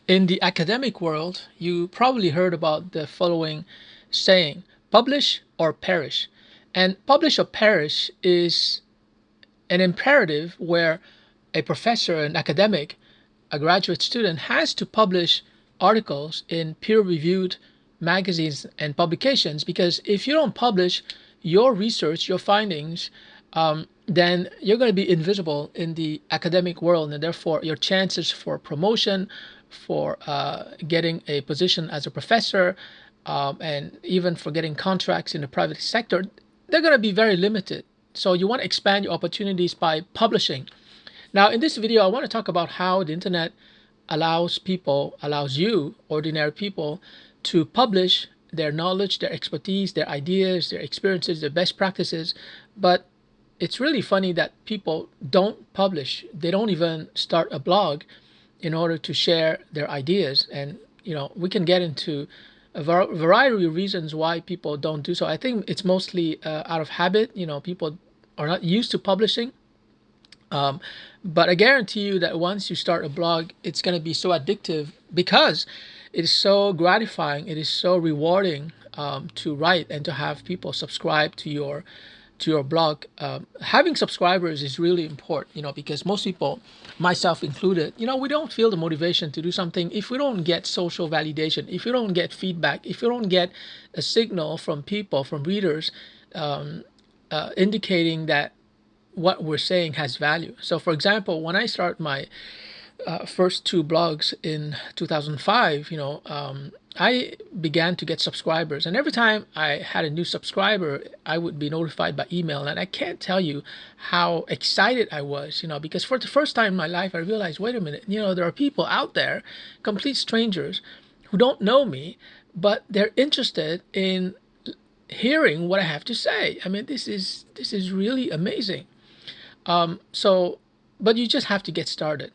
In the academic world, you probably heard about the following saying: publish or perish. And publish or perish is an imperative where a professor, an academic, a graduate student has to publish articles in peer reviewed magazines and publications, because if you don't publish your research, your findings, then you're going to be invisible in the academic world, and therefore your chances for promotion, for getting a position as a professor, and even for getting contracts in the private sector, they're going to be very limited. So you want to expand your opportunities by publishing. Now, in this video, I want to talk about how the internet allows you, ordinary people, to publish their knowledge, their expertise, their ideas, their experiences, their best practices. But it's really funny that people don't publish. They don't even start a blog in order to share their ideas. And, we can get into a variety of reasons why people don't do so. I think it's mostly out of habit. People are not used to publishing. Um, but I guarantee you that once you start a blog, it's going to be so addictive because it is so gratifying. It is so rewarding to write and to have people subscribe to your blog. Having subscribers is really important, because most people, myself included, we don't feel the motivation to do something if we don't get social validation, if we don't get feedback, if we don't get a signal from people, from readers, indicating that what we're saying has value. So, for example, when I started my first two blogs in 2005, I began to get subscribers, and every time I had a new subscriber, I would be notified by email, and I can't tell you how excited I was, because for the first time in my life, I realized, wait a minute, there are people out there, complete strangers, who don't know me, but they're interested in hearing what I have to say. I mean, this is really amazing. So, but you just have to get started.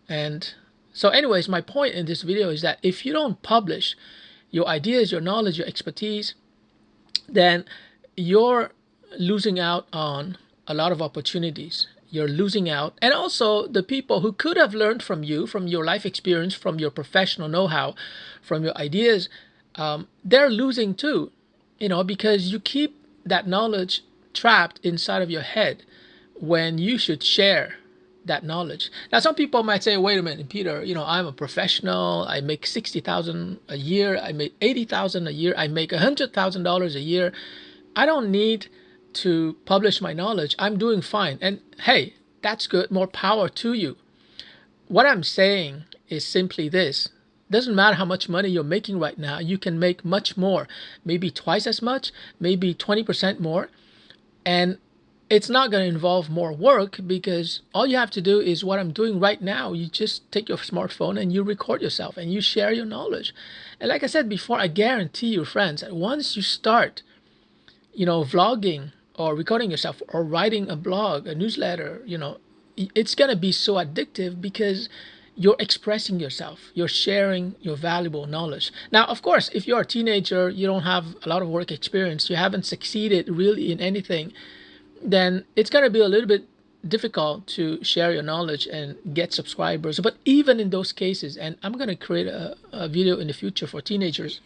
And so anyways, my point in this video is that if you don't publish your ideas, your knowledge, your expertise, then you're losing out on a lot of opportunities. You're losing out. And also the people who could have learned from you, from your life experience, from your professional know-how, from your ideas, they're losing too, because you keep that knowledge trapped inside of your head when you should share that knowledge. Now, some people might say, wait a minute, Peter, I'm a professional. I make 60,000 a year. I make 80,000 a year. I make $100,000 a year. I don't need to publish my knowledge. I'm doing fine. And hey, that's good. More power to you. What I'm saying is simply this. Doesn't matter how much money you're making right now. You can make much more, maybe twice as much, maybe 20% more. And it's not going to involve more work, because all you have to do is what I'm doing right now. You just take your smartphone and you record yourself and you share your knowledge. And like I said before, I guarantee you, friends, that once you start, vlogging or recording yourself or writing a blog, a newsletter, it's going to be so addictive because you're expressing yourself, you're sharing your valuable knowledge. Now, of course, if you're a teenager, you don't have a lot of work experience, you haven't succeeded really in anything, then it's going to be a little bit difficult to share your knowledge and get subscribers. But even in those cases, and I'm going to create a video in the future for teenagers,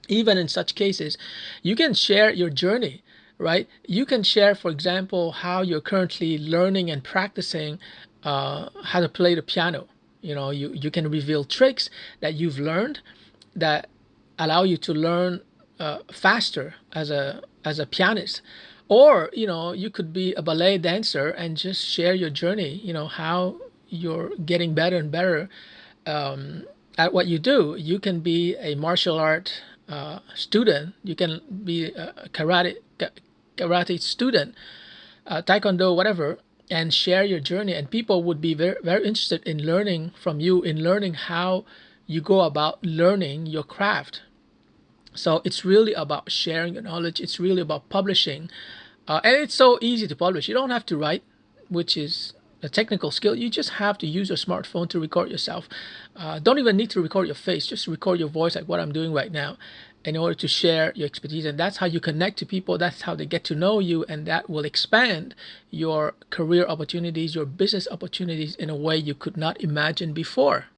even in such cases, you can share your journey, right? You can share, for example, how you're currently learning and practicing how to play the piano. You can reveal tricks that you've learned that allow you to learn faster as a pianist. Or, you could be a ballet dancer and just share your journey, how you're getting better and better at what you do. You can be a martial art student. You can be a karate student, taekwondo, whatever, and share your journey. And people would be very, very interested in learning from you, in learning how you go about learning your craft. So it's really about sharing your knowledge. It's really about publishing. And it's so easy to publish. You don't have to write, which is a technical skill. You just have to use your smartphone to record yourself. Don't even need to record your face. Just record your voice, like what I'm doing right now, in order to share your expertise. And that's how you connect to people. That's how they get to know you. And that will expand your career opportunities, your business opportunities in a way you could not imagine before.